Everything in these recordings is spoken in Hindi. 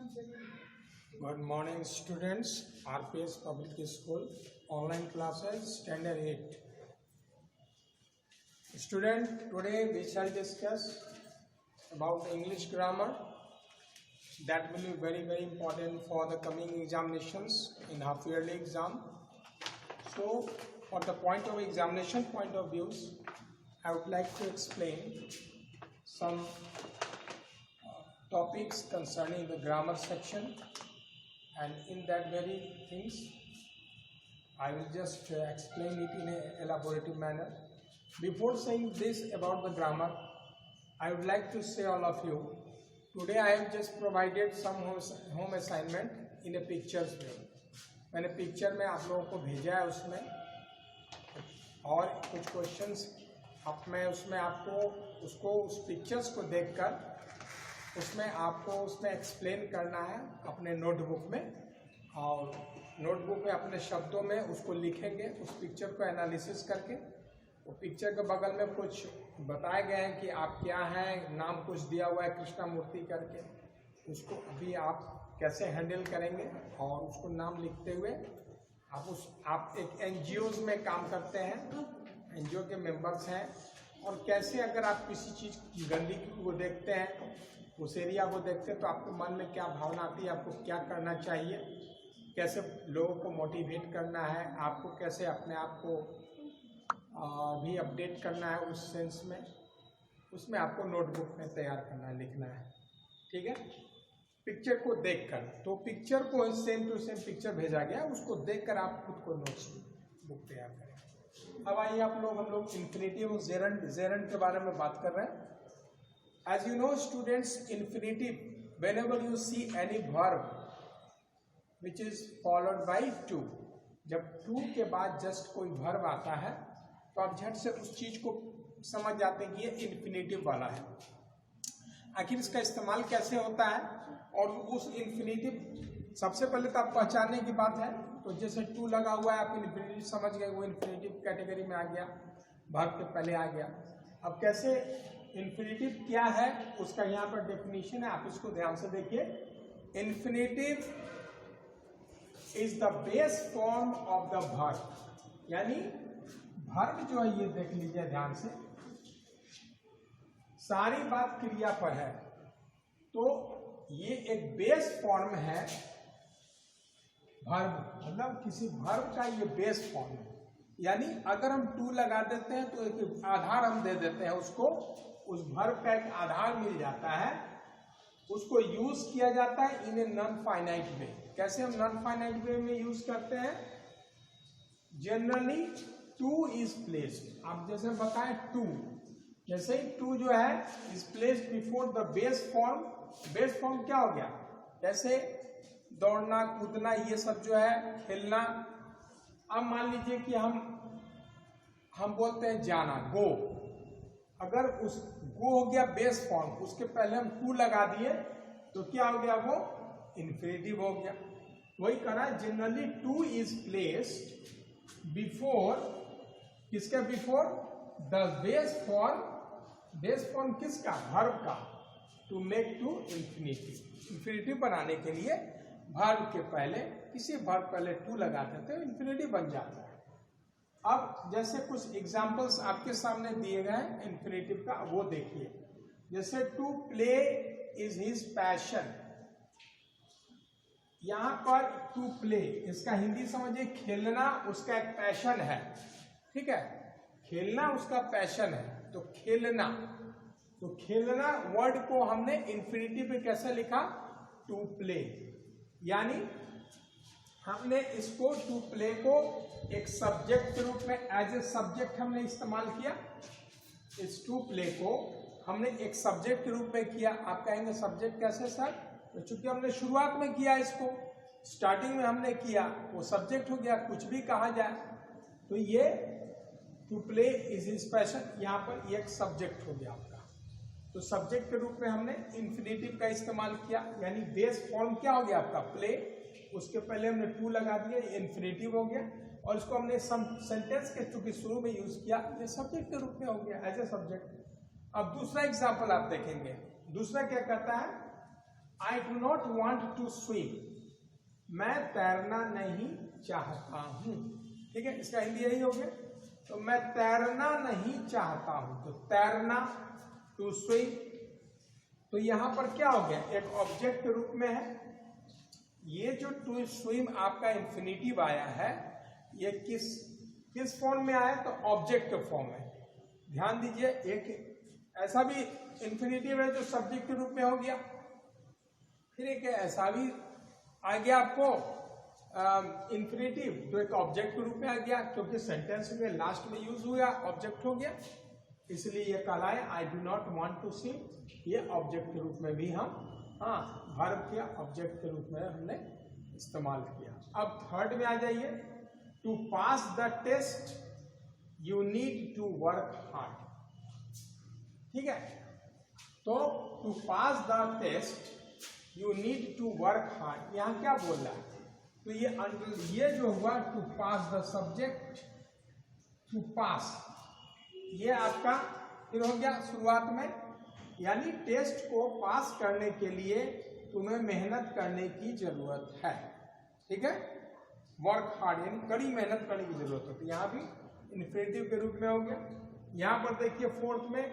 Good morning, students. RPS Public School online classes standard 8. Student, today we shall discuss about English grammar. That will be very important for the coming examinations in half yearly exam. So, for the point of examination point of views, I would like to explain some topics concerning the grammar section, and in that very things I will just explain it in an elaborative manner. Before saying this about the grammar, I would like to say all of you, today I have just provided some home assignment in a pictures way. मैंने पिक्चर में आप लोगों को भेजा है उसमें, और कुछ क्वेश्चंस अब मैं उसमें आपको उसको उस पिक्चर्स को देखकर उसमें आपको उसमें एक्सप्लेन करना है अपने नोटबुक में, और नोटबुक में अपने शब्दों में उसको लिखेंगे उस पिक्चर को एनालिसिस करके। वो पिक्चर के बगल में कुछ बताए गए हैं कि आप क्या हैं, नाम कुछ दिया हुआ है कृष्णा मूर्ति करके, उसको अभी आप कैसे हैंडल करेंगे और उसको नाम लिखते हुए आप एक एनजीओज में काम करते हैं, एनजीओ के मेंबर्स हैं, और कैसे अगर आप किसी चीज़ गंदगी को देखते हैं, उस एरिया को देखते हैं, तो आपको मन में क्या भावना आती है, आपको क्या करना चाहिए, कैसे लोगों को मोटिवेट करना है, आपको कैसे अपने आप को भी अपडेट करना है उस सेंस में, उसमें आपको नोटबुक में तैयार करना है, लिखना है। ठीक है, पिक्चर को देखकर, तो पिक्चर को सेम टू सेम पिक्चर भेजा गया, उसको देखकर आप खुद को नोट्स बुक तैयार करें। अब आइए हम लोग इंफिनिटिव जेरंड के बारे में बात कर रहे हैं। As you know, students, infinitive, whenever you see any verb which is followed by to, जब to के बाद just कोई verb आता है तो आप झट से उस चीज को समझ जाते हैं कि ये infinitive वाला है। आखिर इसका इस्तेमाल कैसे होता है, और उस infinitive सबसे पहले तो आप पहचानने की बात है, तो जैसे to लगा हुआ है आप infinitive समझ गए, वो infinitive कैटेगरी में आ गया, verb के पहले आ गया। अब कैसे इन्फिनिटिव क्या है उसका यहाँ पर डेफिनेशन है, आप इसको ध्यान से देखिए। Infinitive is the base form of the verb, यानी वर्ब जो है, ये देख लीजिए ध्यान से, सारी बात क्रिया पर है, तो ये एक बेस फॉर्म है वर्ब, मतलब किसी वर्ब का ये बेस फॉर्म है। यानी अगर हम टू लगा देते हैं तो एक आधार हम दे देते हैं उसको, उस वर्ब का एक आधार मिल जाता है, उसको यूज किया जाता है इन ए नॉन फाइनाइट वे। कैसे हम नॉन फाइनाइट वे में यूज करते हैं? जनरली टू इज प्लेस्ड, आप जैसे बताएं टू, जैसे ही टू जो है is placed before the base form. Base form क्या हो गया? जैसे दौड़ना, कूदना, ये सब जो है, खेलना। अब मान लीजिए कि हम बोलते हैं जाना, गो, अगर उस गो हो गया बेस फॉर्म, उसके पहले हम टू लगा दिए तो क्या हो गया? वो इन्फिनिटिव हो गया। वही करा, generally to is placed before, किसके before? The base form. Base form किसका? वर्ब का, to make to infinitive. Infinitive बनाने के लिए वर्ब के पहले, किसी वर्ब पहले टू लगा देते हैं, इन्फिनिटिव बन जाता है। अब जैसे कुछ एग्जाम्पल्स आपके सामने दिए गए हैं इन्फिनिटिव का, वो देखिए। जैसे to play is his passion, यहां पर टू प्ले, इसका हिंदी समझिए खेलना उसका एक पैशन है। ठीक है, खेलना उसका पैशन है, तो खेलना, तो खेलना वर्ड को हमने इन्फिनिटिव में कैसे लिखा? To play. यानी हमने इसको टू प्ले को एक सब्जेक्ट के रूप में, एज ए सब्जेक्ट हमने इस्तेमाल किया। इस टू प्ले को हमने एक सब्जेक्ट के रूप में किया। आप कहेंगे सब्जेक्ट कैसे सर? तो चूंकि हमने शुरुआत में किया, इसको स्टार्टिंग में हमने किया, वो सब्जेक्ट हो गया, कुछ भी कहा जाए। तो ये to play is his passion, यहाँ पर ये एक सब्जेक्ट हो गया आपका। तो सब्जेक्ट के रूप में हमने इन्फिनिटिव का इस्तेमाल किया, यानी बेस फॉर्म क्या हो गया आपका? प्ले, उसके पहले हमने टू लगा दिया, इन्फिनिटिव हो गया, और इसको हमने सेंटेंस के चूंकि शुरू में यूज किया, ये सब्जेक्ट के रूप में हो गया, एज ए सब्जेक्ट। अब दूसरा एग्जाम्पल आप देखेंगे, दूसरा क्या कहता है? I do not want to swim, मैं तैरना नहीं चाहता हूं। ठीक है, इसका हिंदी यही हो गया। तो मैं तैरना नहीं चाहता हूं, तो तैरना, टू स्विम। तो यहां पर क्या हो गया, एक ऑब्जेक्ट रूप में है। ये जो टू स्विम आपका इंफिनिटिव आया है, ये किस फॉर्म में आया, तो ऑब्जेक्ट फॉर्म में। ध्यान दीजिए, एक ऐसा भी इंफिनिटिव है जो सब्जेक्ट रूप में हो गया, फिर एक ऐसा भी आ गया आपको इंफिनिटिव जो एक ऑब्जेक्ट रूप में आ गया, क्योंकि सेंटेंस में लास्ट में यूज हुआ, ऑब्जेक्ट हो गया, इसलिए ये कहलाया I do not want to swim. ये ऑब्जेक्ट के रूप में भी हम वर्ब के ऑब्जेक्ट के रूप में हमने इस्तेमाल किया। अब थर्ड में आ जाइए, to pass the test you need to work hard. ठीक है, तो to pass the test you need to work hard, यहां क्या बोल रहा है, तो ये जो हुआ to pass the subject, to pass, ये आपका फिर हो गया शुरुआत में, यानी टेस्ट को पास करने के लिए तुम्हें मेहनत करने की जरूरत है। ठीक है, वर्क हार्ड यानी कड़ी मेहनत करने की जरूरत है, तो यहाँ भी इन्फिनिटिव के रूप में हो गया। यहाँ पर देखिए फोर्थ में,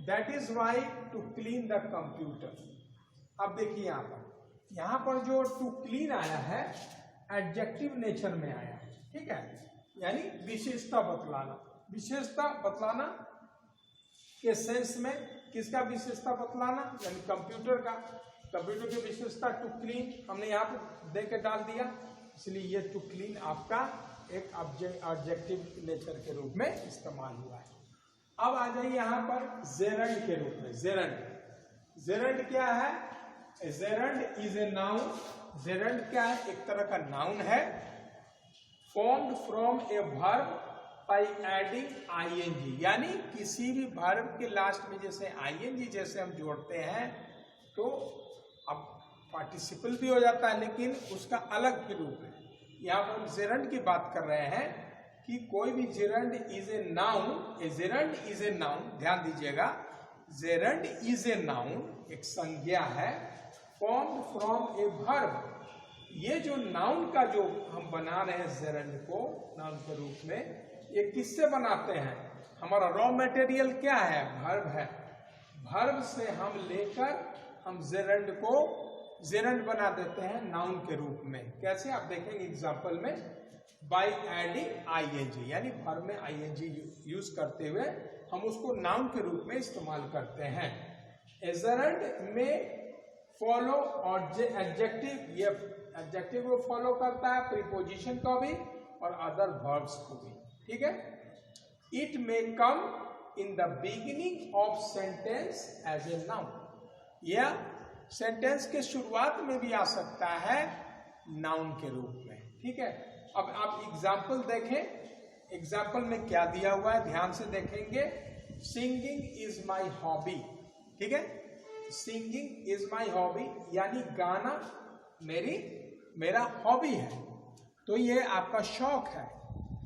that is why to clean the computer. अब देखिए यहाँ पर जो टू क्लीन आया है एडजेक्टिव नेचर में आया है। ठीक है, यानी विशेषता बतलाना। विशेषता बतलाना के सेंस में किसका विशेषता बतलाना, यानी कंप्यूटर का। कंप्यूटर की विशेषता टू क्लीन हमने यहाँ पे दे के डाल दिया, इसलिए ये टू क्लीन आपका एक ऑब्जेक्टिव नेचर के रूप में इस्तेमाल हुआ है। अब आ जाइए यहाँ पर जेरंड के रूप में। जेरंड, जेरंड क्या है, gerund is a noun. Gerund क्या है, एक तरह का नाउन है, formed from a verb by adding आईएनजी, यानी किसी भी वर्ब के लास्ट में जैसे आईएनजी जैसे हम जोड़ते हैं तो अब पार्टिसिपल भी हो जाता है, लेकिन उसका अलग ही रूप है। यहाँ पर हम जेरंड की बात कर रहे हैं कि कोई भी gerund is a noun, A gerund is a noun, ध्यान दीजिएगा, जेरंड इज ए नाउन एक संज्ञा है, फॉर्म्ड फ्रॉम ए वर्ब। ये जो नाउन का जो हम बना रहे हैं जेरंड को नाउन के रूप में, ये किससे बनाते हैं, हमारा रॉ मटेरियल क्या है, वर्ब है। वर्ब से हम लेकर हम जेरंड को जेरंड बना देते हैं नाउन के रूप में। कैसे, आप देखेंगे एग्जांपल में, बाय एडिंग आईएनजी, यानी वर्ब में आईएनजी यूज करते हुए हम उसको नाउन के रूप में इस्तेमाल करते हैं। जेरंड में फॉलो और एडजेक्टिव, ये एडजेक्टिव को फॉलो करता है, प्रीपोजिशन को भी और अदर वर्ब्स को भी। ठीक है, it may come in the beginning of sentence as a noun, या सेंटेंस के शुरुआत में भी आ सकता है नाउन के रूप में। ठीक है, अब आप एग्जाम्पल देखें, एग्जाम्पल में क्या दिया हुआ है, ध्यान से देखेंगे। Singing is my hobby. ठीक है, सिंगिंग इज माई हॉबी, यानी गाना मेरा हॉबी है, तो ये आपका शौक है,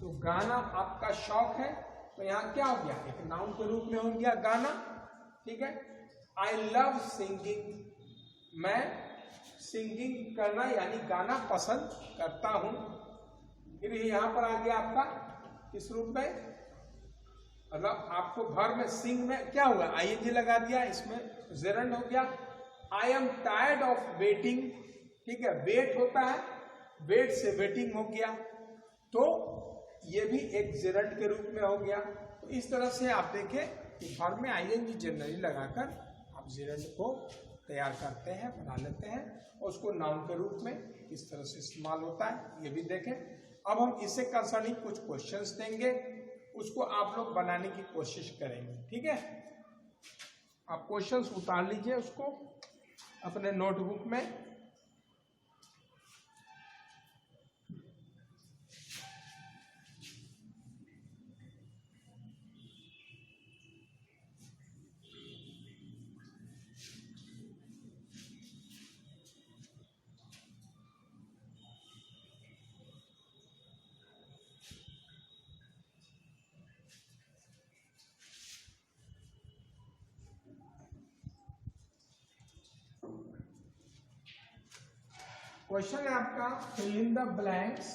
तो गाना आपका शौक है, तो यहाँ क्या हो गया, एक नाउन के रूप में हो गया गाना। ठीक है, आई लव सिंगिंग, मैं सिंगिंग करना यानी गाना पसंद करता हूं। फिर यहाँ पर आ गया आपका किस रूप में, मतलब आपको वर्ब में सिंग में क्या हुआ, आईएनजी लगा दिया, इसमें जेरंड हो गया। I am tired of waiting. ठीक है, वेट होता है, वेट से वेटिंग हो गया, तो ये भी एक जेरंड के रूप में हो गया। तो इस तरह से आप देखें कि वर्ब में आईएनजी जनरली लगाकर आप जेरंड को तैयार करते हैं, बना लेते हैं, और उसको नाउन के रूप में किस तरह से इस्तेमाल होता है ये भी देखें। अब हम इससे कंसर्निंग कुछ क्वेश्चंस देंगे, उसको आप लोग बनाने की कोशिश करेंगे। ठीक है, आप क्वेश्चंस उतार लीजिए उसको अपने नोटबुक में। क्वेश्चन है आपका fill in the blanks.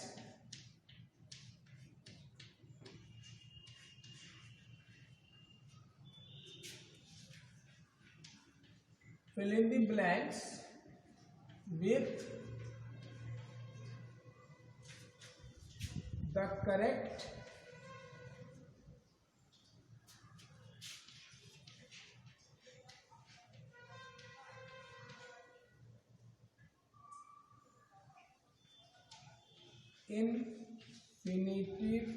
Fill in the blanks with the correct infinitive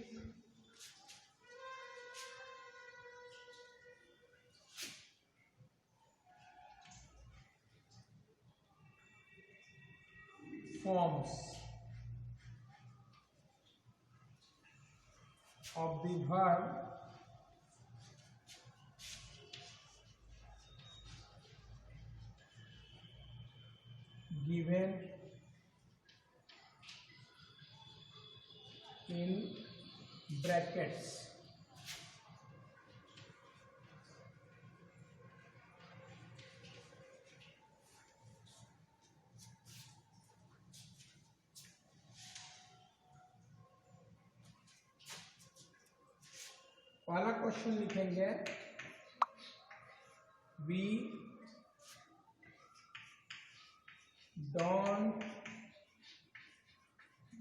forms of the verb given in brackets. पहला क्वेश्चन लिखेंगे we don't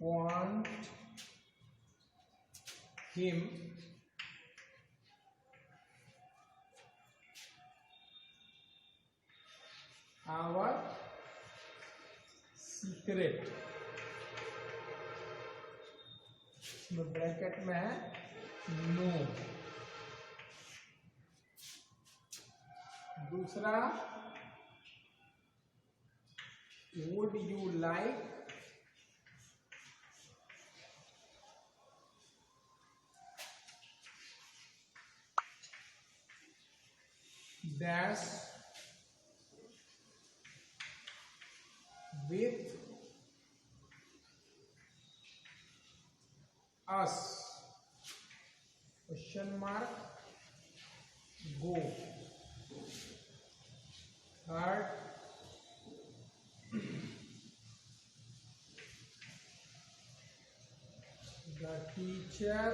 want him our secret। इसमें ब्रैकेट में है नो। दूसरा would you like dash with us question mark go। Third the teacher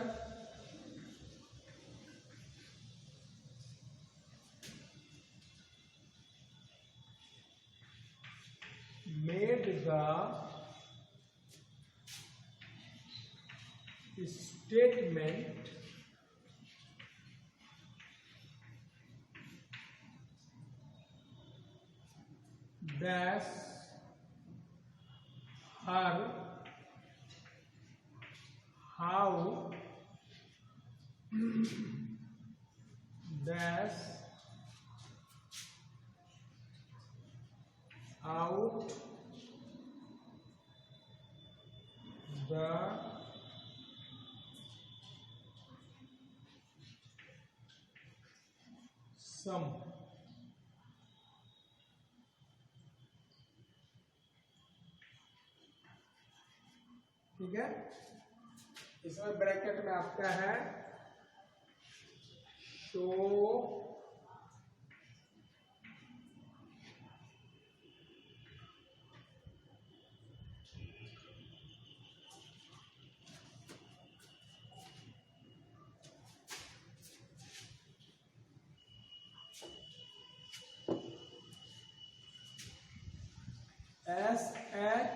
made the statement that her how dash out the sum। ठीक है, इसमें ब्रैकेट में आपका है show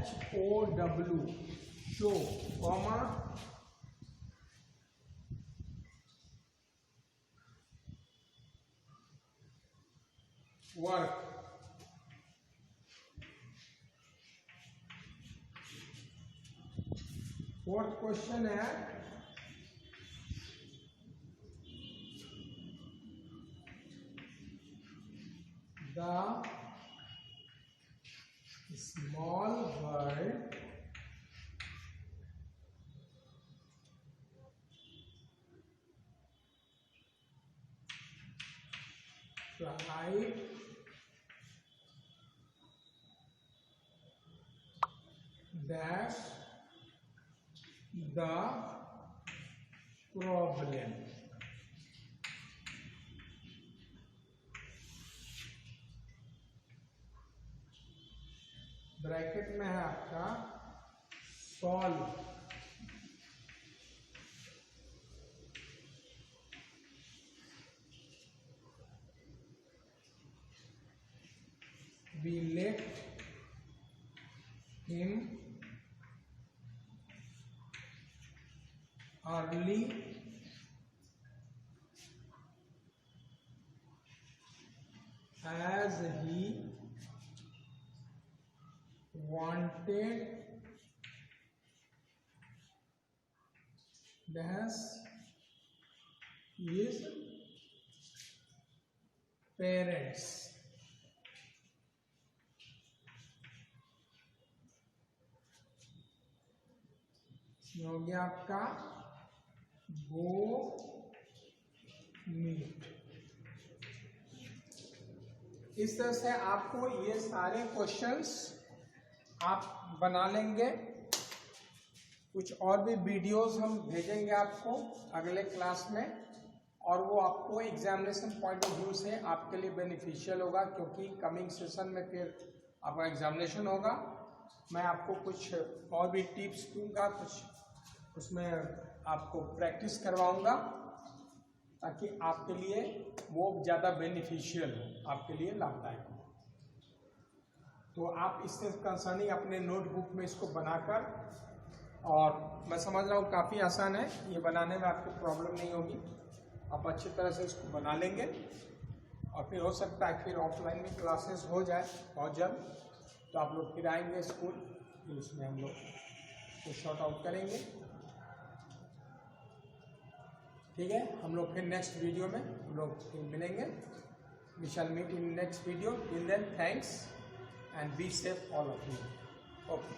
SHOW show comma work। Fourth question है the small bird tried dash the problem। Bracket में है आपका solve, we left him early as he wanted his parents. हो गया आपका गो मीट। इस तरह से आपको ये सारे क्वेश्चंस आप बना लेंगे। कुछ और भी वीडियोस हम भेजेंगे आपको अगले क्लास में, और वो आपको एग्जामिनेशन पॉइंट ऑफ व्यू से आपके लिए बेनिफिशियल होगा, क्योंकि कमिंग सेशन में फिर आपका एग्जामिनेशन होगा। मैं आपको कुछ और भी टिप्स दूंगा, कुछ उसमें आपको प्रैक्टिस करवाऊंगा, ताकि आपके लिए वो ज़्यादा बेनिफिशियल हो, आपके लिए लाभदायक हो। तो आप इससे कंसर्निंग अपने नोटबुक में इसको बनाकर, और मैं समझ रहा हूँ काफ़ी आसान है, ये बनाने में आपको प्रॉब्लम नहीं होगी। आप अच्छी तरह से इसको बना लेंगे, और फिर हो सकता है फिर ऑफलाइन में क्लासेस हो जाए बहुत जल्द, तो आप लोग फिर आएंगे स्कूल, फिर उसमें हम लोग को शॉर्ट आउट करेंगे। ठीक है, हम लोग फिर नेक्स्ट वीडियो में हम लोग फिर मिलेंगे। We shall meet in next video. Till then, thanks and be safe all of you. Okay.